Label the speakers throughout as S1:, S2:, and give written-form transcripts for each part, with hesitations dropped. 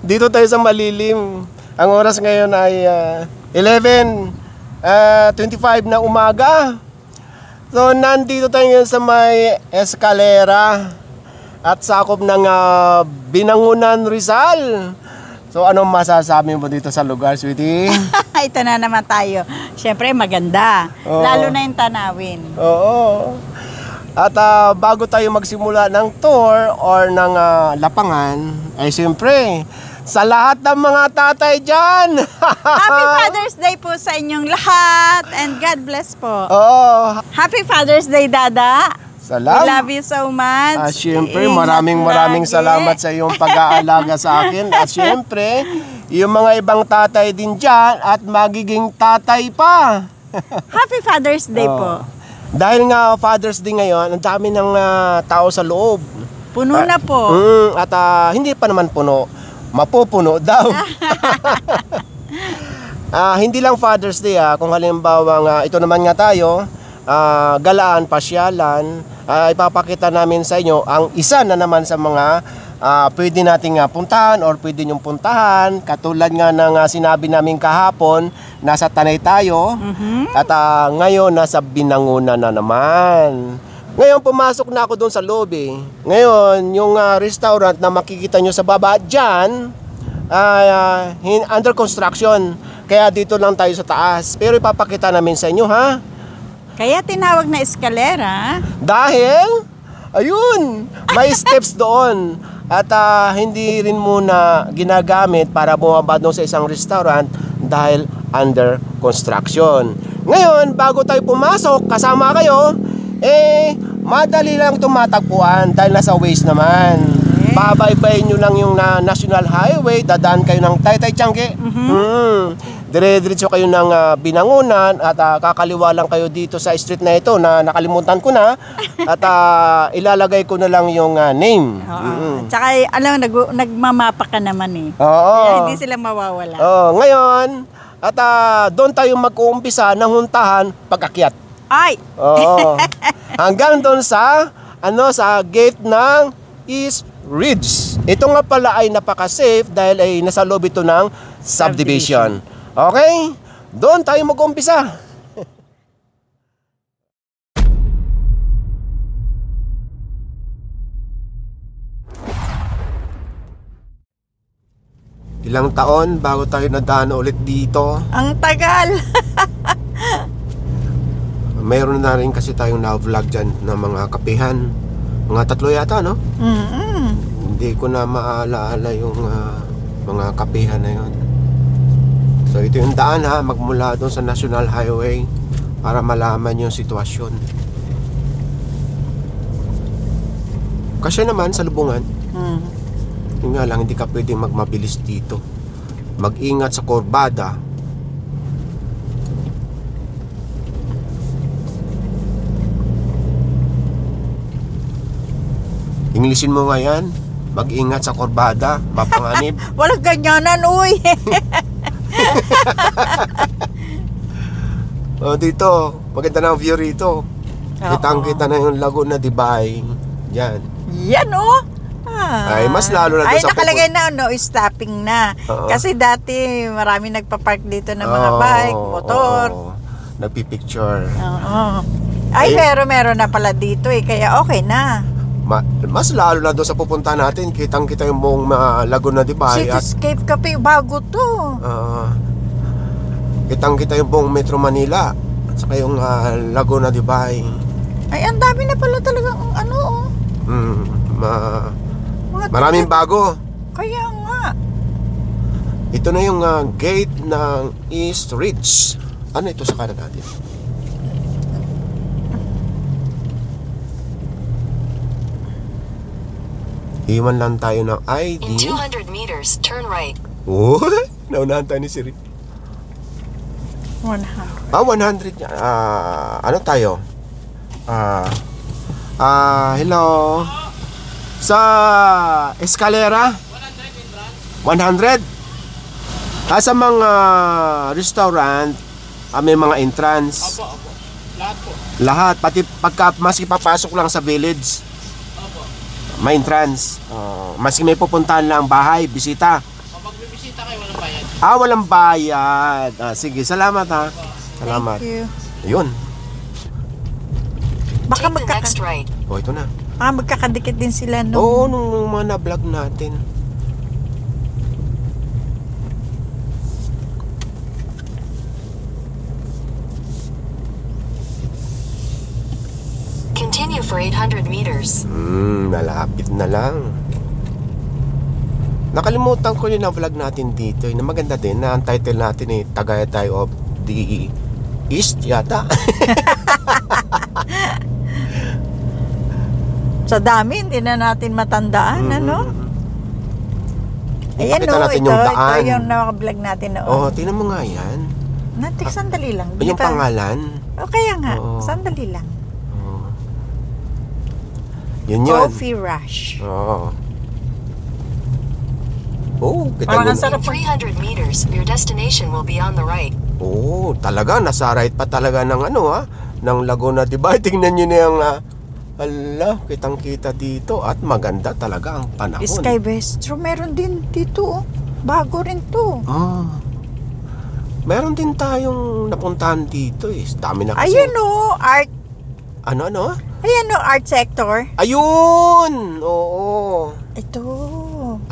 S1: Dito tayo sa malilim. Ang oras ngayon ay 11:25 na umaga. So nandito tayo ngayon sa may eskalera at sakop ng Binangonan, Rizal. So anong masasabi mo dito sa lugar, sweetie?
S2: Ito na naman tayo. Siyempre maganda.
S1: Oo.
S2: Lalo na yung tanawin.
S1: Oo. At bago tayo magsimula ng tour or ng lapangan, ay siyempre, sa lahat ng mga tatay dyan!
S2: Happy Father's Day po sa inyong lahat and God bless po.
S1: Oo.
S2: Happy Father's Day, Dada.
S1: Salamat.
S2: We love you so much.
S1: Siyempre, maraming salamat sa iyong pag-aalaga sa akin. At siyempre, yung mga ibang tatay din dyan at magiging tatay pa.
S2: Happy Father's Day po.
S1: Dahil nga Father's Day ngayon, ang dami ng tao sa loob.
S2: Puno na po.
S1: At hindi pa naman puno, mapupuno daw. Hindi lang Father's Day kung halimbawa ito naman nga tayo, galaan, pasyalan, ipapakita namin sa inyo ang isa na naman sa mga pwede nating puntahan or pwede nyong puntahan. Katulad nga ng sinabi namin kahapon, nasa Tanay tayo. At ngayon nasa Binangonan na naman. Ngayon pumasok na ako doon sa lobby. Ngayon yung restaurant na makikita nyo sa baba dyan, under construction. Kaya dito lang tayo sa taas. Pero ipapakita namin sa inyo, ha?
S2: Kaya tinawag na eskalera.
S1: Dahil, ayun, may steps doon. At hindi rin muna ginagamit para bumaba doon sa isang restaurant dahil under construction. Ngayon, bago tayo pumasok, kasama kayo, madali lang tumatagpuan dahil nasa Waze naman. Babaybayin nyo lang yung National Highway, dadaan kayo ng Taytay Tiangge. Dire-diretso kayo ng Binangonan at kakaliwa lang kayo dito sa street na ito na nakalimutan ko na at ilalagay ko na lang yung name.
S2: Tsaka alam, nagmamapa ka naman eh.
S1: Oo.
S2: Kaya hindi sila mawawala.
S1: Ngayon, at doon tayo mag-uumpisa ng huntahan pag-akyat.
S2: Ay!
S1: Oo. Hanggang doon sa gate ng East Ridge. Ito nga pala ay napaka-safe dahil ay nasa loob ito ng subdivision. Okay? Doon tayo mag-umpisa. Ilang taon bago tayo nadaan ulit dito.
S2: Ang tagal!
S1: Mayroon na rin kasi tayong na-vlog dyan ng mga kapihan. Mga 3 yata, no? Hindi ko na maalaala yung mga kapihan na yun. So ito yung daan magmula doon sa National Highway para malaman yung sitwasyon. Kasi naman sa lubungan, yun nga lang, hindi ka pwedeng magmabilis dito. Mag-ingat sa kurbada. Englishin mo nga yan. Mag-ingat sa kurbada, mapanganib.
S2: Walang ganyanan, uy!
S1: Dito, maganda na ang view rito. Kitang-kita na yung Laguna de Bay. Yan.
S2: Yan, oh!
S1: Ay, mas lalo na doon sa
S2: nakalagay na, no, stopping na. Kasi dati, marami nagpa-park dito ng mga bike, motor.
S1: Nagpipicture.
S2: Ay, pero meron na pala dito kaya okay na.
S1: Mas lalo na doon sa pupunta natin, kitang-kita yung buong Laguna de Bay.
S2: Cityscape Cafe, bago to.
S1: Kitang-kita yung buong Metro Manila at saka yung Laguna de Bay.
S2: Ay, ang dami na pala talagang
S1: maraming bago.
S2: Kaya nga.
S1: Ito na yung gate ng East Ridge. Ano ito sa kanan natin? Iwan lang tayo ng ID.
S3: In 200 meters, turn right.
S1: Naunahan tayo ni Siri.
S2: 100.
S1: 100 niya. Ano tayo? Hello. Sa eskalera? 100. Sa mga restaurant, may mga entrance.
S4: Opo. Lahat po.
S1: Lahat, pati pagka maski papasok lang sa village.
S4: Opo.
S1: May entrance. Maski may pupuntahan lang bahay, bisita.
S4: Opo.
S1: Walang bayad. Sige, salamat ha. Salamat.
S2: Thank you.
S1: Yun.
S2: Baka
S3: Take the next right.
S1: Ito na.
S2: magkakadikit din sila nung...
S1: Oo, nung mga na-vlog natin.
S3: Continue for 800 meters.
S1: Malapit na lang. Nakalimutan ko yung na-vlog natin dito. Na maganda din na ang title natin Tagaytay of the East yata.
S2: Sa dami, hindi na natin matandaan, ano? Ayan,
S1: Ipakita natin yung daan.
S2: Ito yung naka-vlog natin noon.
S1: Tingnan mo nga yan.
S2: Natik, sandali lang.
S1: Yung pangalan.
S2: Kaya nga,
S1: Oo.
S2: sandali lang.
S1: Yun.
S2: Coffee Rush.
S1: Kita
S2: Parang
S1: nyo.
S2: ang sarap.
S3: In 300 meters, your destination will be on the right.
S1: Talaga, nasa right pa talaga ng ng Laguna, diba? Tingnan nyo na yung, kitang-kita dito at maganda talaga ang panahon.
S2: Sky Bistro, meron din dito. Bago rin to.
S1: Meron din tayong napuntahan dito Dami na kasi.
S2: Ayun art.
S1: Ano?
S2: Ayan art sector.
S1: Ayun! Oo.
S2: Ito.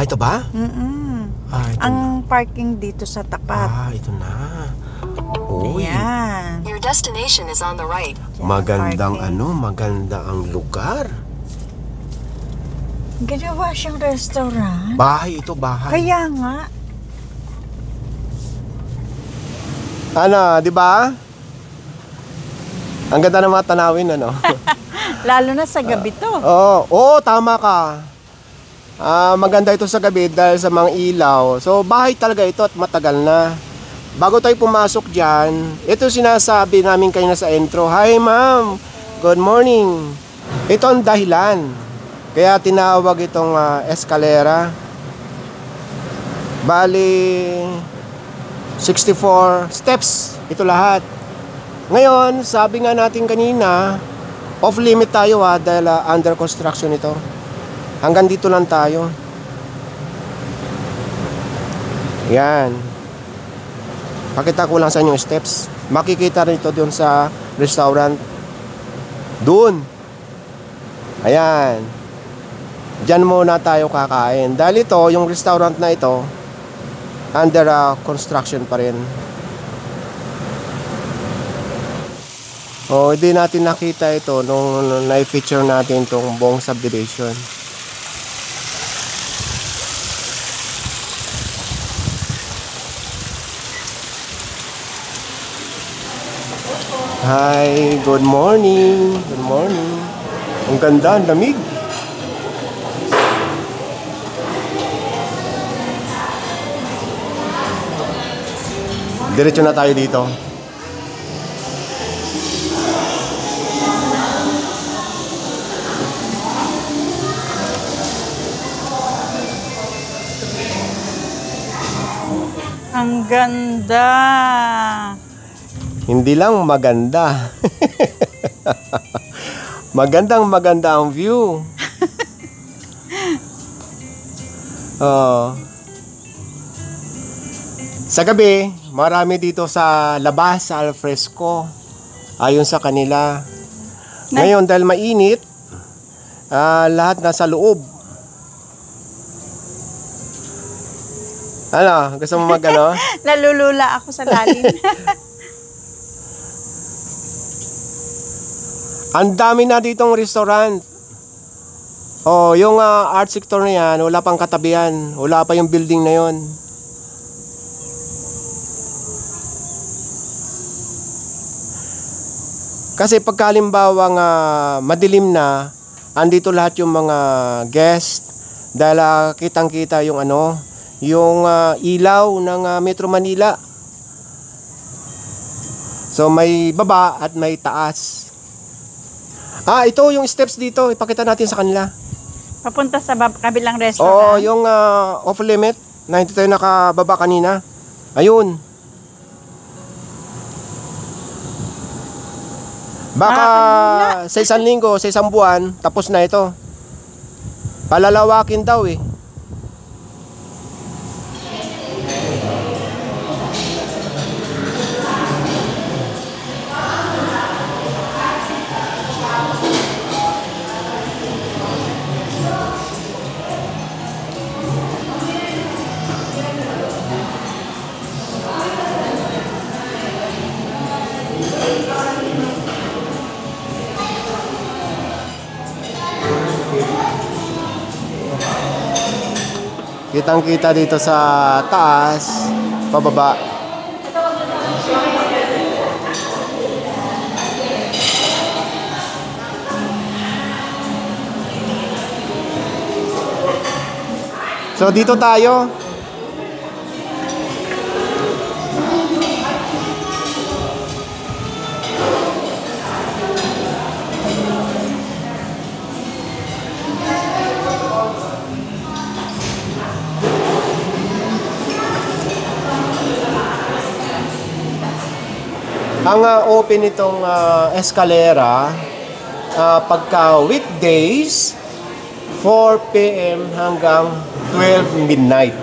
S1: Ito ba? Ito
S2: Ang parking dito sa tapat.
S1: ito na. Uy.
S2: Ayan.
S3: Your destination is on the right.
S1: Magandang
S2: Parking.
S1: maganda ang lugar.
S2: Ginawa siyang restaurant.
S1: Bahay ito, bahay.
S2: Kaya nga.
S1: Di ba? Ang ganda ng mga tanawin,
S2: Lalo na sa gabi to.
S1: Oo, tama ka. Maganda ito sa gabi dahil sa mga ilaw. So, bahay talaga ito at matagal na. Bago tayo pumasok dyan, ito sinasabi namin kayo na sa intro. Hi, ma'am. Good morning. Ito ang dahilan. Kaya tinawag itong eskalera. Bali, 64 steps. Ito lahat. Ngayon, sabi nga natin kanina, off-limit tayo dahil under construction ito. Hanggang dito lang tayo. Yan. Pakita ko lang sa inyo yung steps. Makikita rin ito doon sa restaurant. Doon. Ayan. Diyan muna tayo kakain. Dahil ito, yung restaurant na ito, under construction pa rin. Hindi natin nakita ito nung na-feature natin itong buong subdivision. Hi, good morning. Good morning. Ang ganda, ang lamig. Diretso na tayo dito.
S2: Ang ganda.
S1: Hindi lang maganda. Maganda ang view. Sa gabi, marami dito sa labas, sa alfresco. Ayon sa kanila. Ngayon, dahil mainit, lahat nasa loob. Gusto mo
S2: Nalulula ako sa lalim.
S1: Ang dami na ditong restaurant. Yung art sector na yan, wala pang katabihan. Wala pa yung building na yon. Kasi pagkalimbawang madilim na, andito lahat yung mga guest. Dahil kitang-kita yung yung ilaw ng Metro Manila. So may baba at may taas. Ito yung steps dito. Ipakita natin sa kanila.
S2: Papunta sa kabilang restaurant.
S1: Yung off limit na hindi tayo nakababa kanina. Ayun. Baka sa isang linggo, sa isang buwan, tapos na ito. Palalawakin daw Kitang-kita dito sa taas, pababa. So dito tayo. Ang open itong eskalera pagka weekdays 4 p.m. hanggang 12 midnight.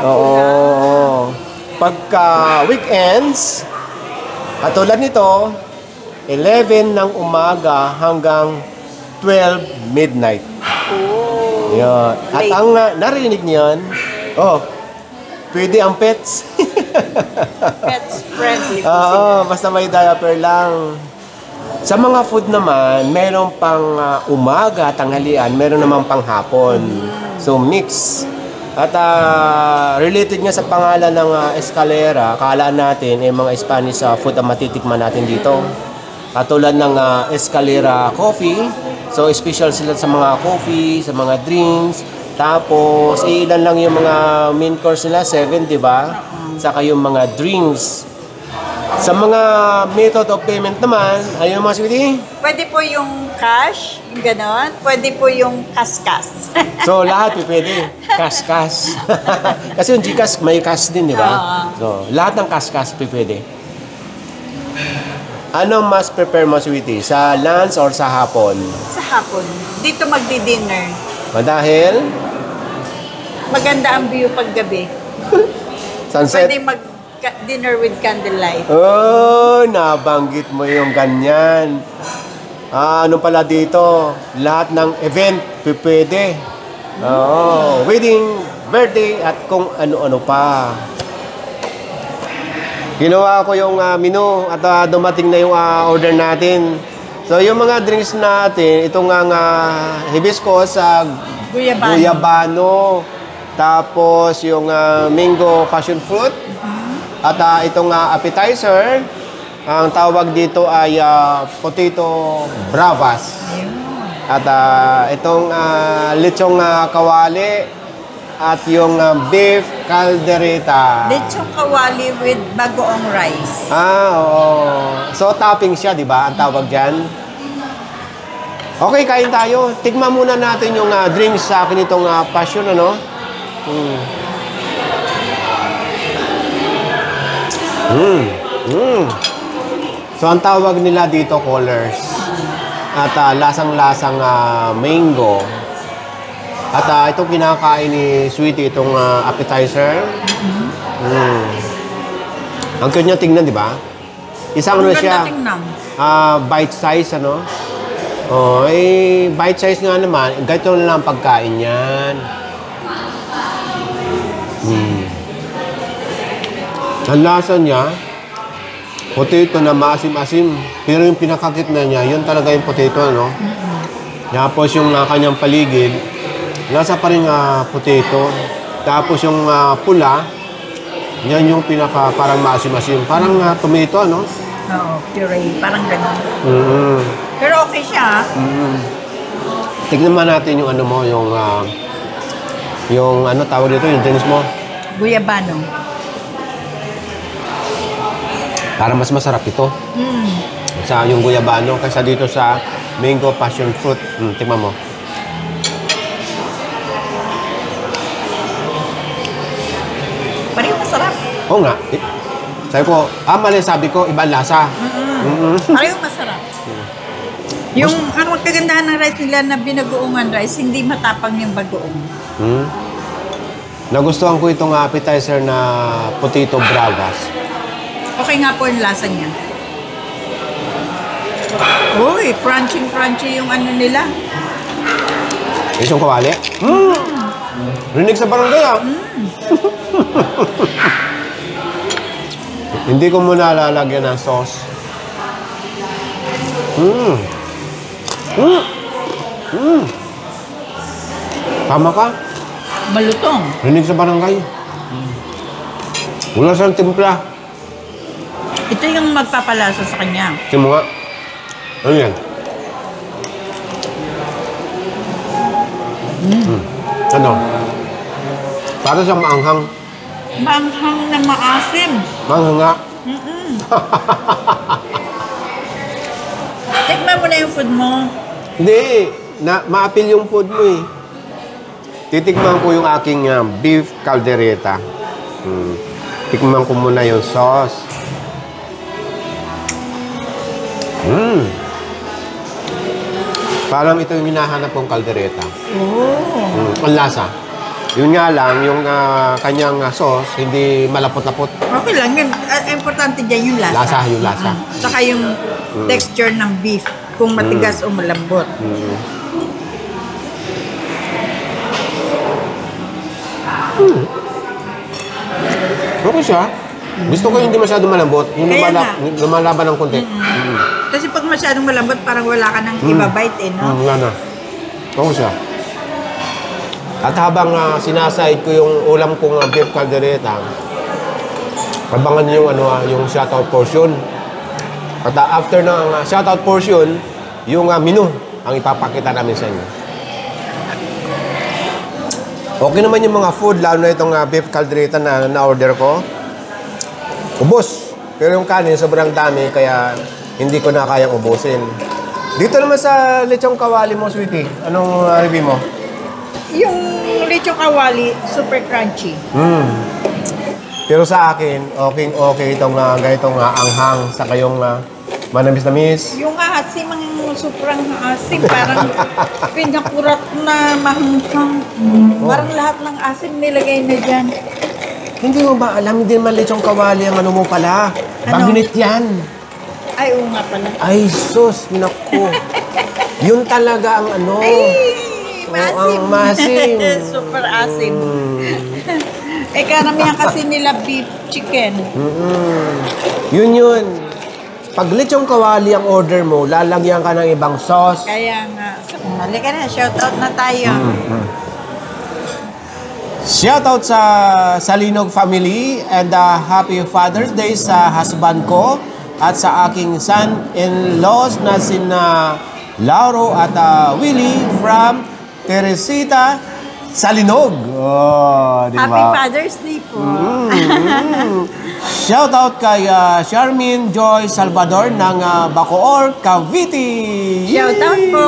S1: Oo. Pagka weekends, katulad nito, 11 ng umaga hanggang 12 midnight.
S2: Oh.
S1: Yan. At ang narinig niyan, pwede ang pets.
S2: Pets friendly po
S1: Oo, basta may diaper lang. Sa mga food naman, meron pang umaga, tanghalian, meron naman pang hapon. So, mix. At related nga sa pangalan ng eskalera, kalaan natin mga Spanish food ang matitikman natin dito. Katulad ng eskalera coffee. So, special sila sa mga coffee, sa mga drinks. Tapos, ilan lang yung mga main course nila, 7, di ba? Saka yung mga drinks. Sa mga method of payment naman, ayun mga sweetie?
S2: Pwede po yung cash, yung ganon. Pwede po yung kas-kas.
S1: So, lahat pwede. Cash. Kasi yung Gcash, may cash din, di ba? So, lahat ng cash pwede. Ano mas prepare mo, sweetie? Sa lunch or sa hapon?
S2: Sa hapon. Dito magdi-dinner.
S1: Dahil?
S2: Maganda ang view paggabi.
S1: Sunset?
S2: Pwede mag-dinner with candlelight.
S1: Oh, nabanggit mo yung ganyan. Ano pala dito? Lahat ng event, pwede. Oo, wedding, birthday, at kung ano-ano pa. Ginawa ko yung menu at dumating na yung order natin. So, yung mga drinks natin, ito nga hibiscus, guyabano, tapos yung mango passion fruit, at itong appetizer, ang tawag dito ay potato bravas. At itong lechong kawali, at yung beef caldereta.
S2: Lechong kawali with bagoong rice.
S1: Oo. So, topping siya, di ba? Ang tawag dyan. Okay, kain tayo. Tikman muna natin yung drinks sa akin itong passion, ano? So, ang tawag nila dito, colors. At lasang-lasang mango. At itong kinakain ni Sweetie, itong appetizer. Ang cute niya tingnan, di ba? Isang ano siya? Bite size, ano? Bite size nga naman. Ganito na lang ang pagkain yan. Ang lasa niya, potato na maasim-asim. Pero yung pinakagitna niya, yun talaga yung potato, ano? Tapos yung kanyang paligid, nasa pa rin potato. Tapos yung pula, yan yung pinaka parang maasim-asim. Parang tomato, ano?
S2: Oo, puree. Parang gano'n. Pero okay siya,
S1: Tignan man natin yung ano mo, yung ano tawag dito, yung drinks mo.
S2: Guyabano.
S1: Para mas masarap ito. Sa yung guyabano kaysa dito sa mango passion fruit. Tingnan mo.
S2: Pareho masarap.
S1: Oo nga. Sabi ko, mali sabi ko, ibang lasa.
S2: Pareho masarap. Yung ang kagandahan ng rice nila na binagoongan rice, hindi matapang yung bagoong.
S1: Nagustuhan ko itong appetizer na potato bravas.
S2: Okay nga po yung lasa niya. Uy, crunchy yung ano nila.
S1: Isang kawali? Rinig sa barangay, Hindi ko muna lalagyan ng sauce. Tama ka?
S2: Malutong.
S1: Rinig sa barangay. Wala siyang timpla.
S2: Ito yung magpapalasa sa kanya.
S1: Tingnan mo nga. Ano yan? Ano? Para siyang maanghang.
S2: Maanghang na maasim.
S1: Maanghang nga.
S2: Tikman mo na yung food mo.
S1: Hindi. Ma-appeal yung food mo eh. Titikman ko yung aking beef caldereta. Tikman ko muna yung sauce. Parang ito yung hinahanap kong caldereta.
S2: Oh.
S1: Ang lasa. Yun nga lang, yung kanyang sauce, hindi malapot-lapot.
S2: Okay lang yun. Importante dyan yung lasa.
S1: Lasa, yung lasa.
S2: Saka yung texture ng beef. Kung matigas o malambot.
S1: Okay siya. Gusto ko hindi masyado malambot. Yung
S2: Kaya nga.
S1: lumalaban ng konti.
S2: Kasi pag masyadong malambot, parang wala ka nang ibabite no?
S1: Wala na. Okay siya. At habang sinaside ko yung ulam kong beef caldereta, abangan niyo yung, yung shoutout portion. At after ng shoutout portion, yung menu ang ipapakita namin sa inyo. Okay naman yung mga food, lalo na itong beef caldereta na na-order ko. Ubos. Pero yung kanin, sobrang dami, kaya hindi ko na kayang ubusin. Dito naman sa lechong kawali mo, sweetie. Anong review mo?
S2: Yung lechong kawali, super crunchy.
S1: Pero sa akin, okay itong ganitong anghang sa kayong manamis-namis.
S2: Yung asim, ang sobrang asim. Parang pinakurat na mahanghang. Parang lahat ng asim nilagay na dyan.
S1: Hindi mo ba alam, hindi naman lechong kawali ang ano mo pala?
S2: Ano?
S1: Baginit yan.
S2: Ay, oo nga pala.
S1: Ay, sus, naku. Yun talaga ang ano.
S2: Ay, masim.
S1: ang masim.
S2: Super asim. Eh, karamihan kasi nila beef chicken.
S1: Yun. Pag lechong kawali ang order mo, lalagyan ka ng ibang sauce.
S2: Kaya nga. Halika na, shoutout na tayo.
S1: Shoutout sa Salinog family and Happy Father's Day sa husband ko at sa aking son-in-laws na sina Lauro at Willie from Teresita, Salinog. Oh, di ba?
S2: Happy Father's Day po.
S1: Shoutout kay Charmin Joy Salvador ng Bacoor, Cavite.
S2: Shoutout po.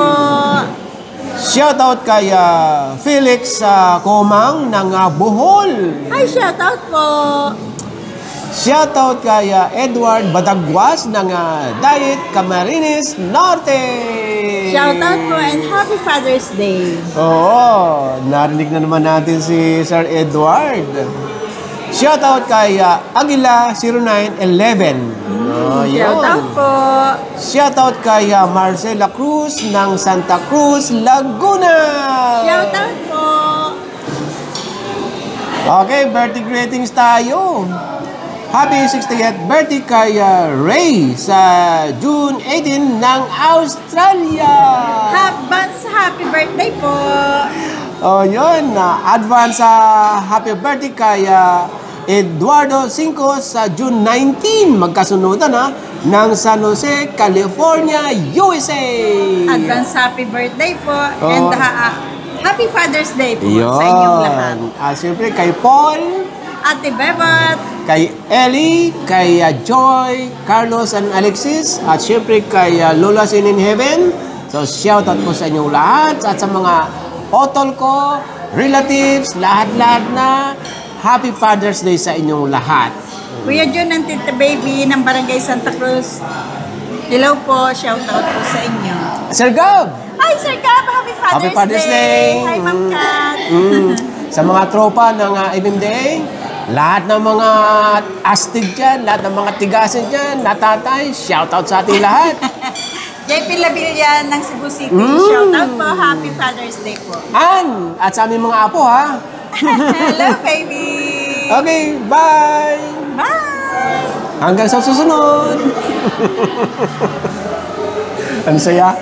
S1: Shoutout kay Felix Comang ng Bohol.
S2: Hi, shoutout po.
S1: Shoutout kay Edward Badagwas ng Diet Camarines Norte.
S2: Shoutout po and Happy Father's Day.
S1: Oo, narinig na naman natin si Sir Edward. Shoutout kay Aguila 0911.
S2: Shoutout po.
S1: Shoutout kay Marcela Cruz ng Santa Cruz, Laguna.
S2: Shoutout po.
S1: Okay, birthday greetings tayo. Happy 60th birthday kay Ray sa June 18 ng Australia.
S2: Advance happy birthday po.
S1: Oh, yun. Advance happy birthday kay Eduardo Cinco sa June 19. Magkasunodan ng San Jose, California, USA.
S2: Advance happy birthday po. And Happy Father's Day po sa inyong lahat.
S1: Siyempre kay Paul,
S2: Ate Bebot,
S1: kay Ellie, kay Joy, Carlos and Alexis, at siyempre kay Lola Sin in Heaven. So, shoutout po sa inyong lahat at sa mga otol ko, relatives, lahat-lahat na. Happy Father's Day sa inyong lahat.
S2: Kuya John and Tita Baby ng Barangay Santa Cruz. Hello po, shoutout po sa inyo.
S1: Sir Gab!
S2: Hi, Sir Gab! Happy Father's Day! Hi, Ma'am Kat!
S1: Sa mga tropa ng MMDA, lahat ng mga astig dyan, lahat ng mga tigasin dyan, natatay, shoutout sa ating lahat.
S2: JP Labillan ng Cebu City, shoutout po. Happy Father's Day po.
S1: At sa aming mga apo, ha?
S2: Hello, baby!
S1: Okay, bye!
S2: Bye!
S1: Hanggang sa susunod! Ang saya.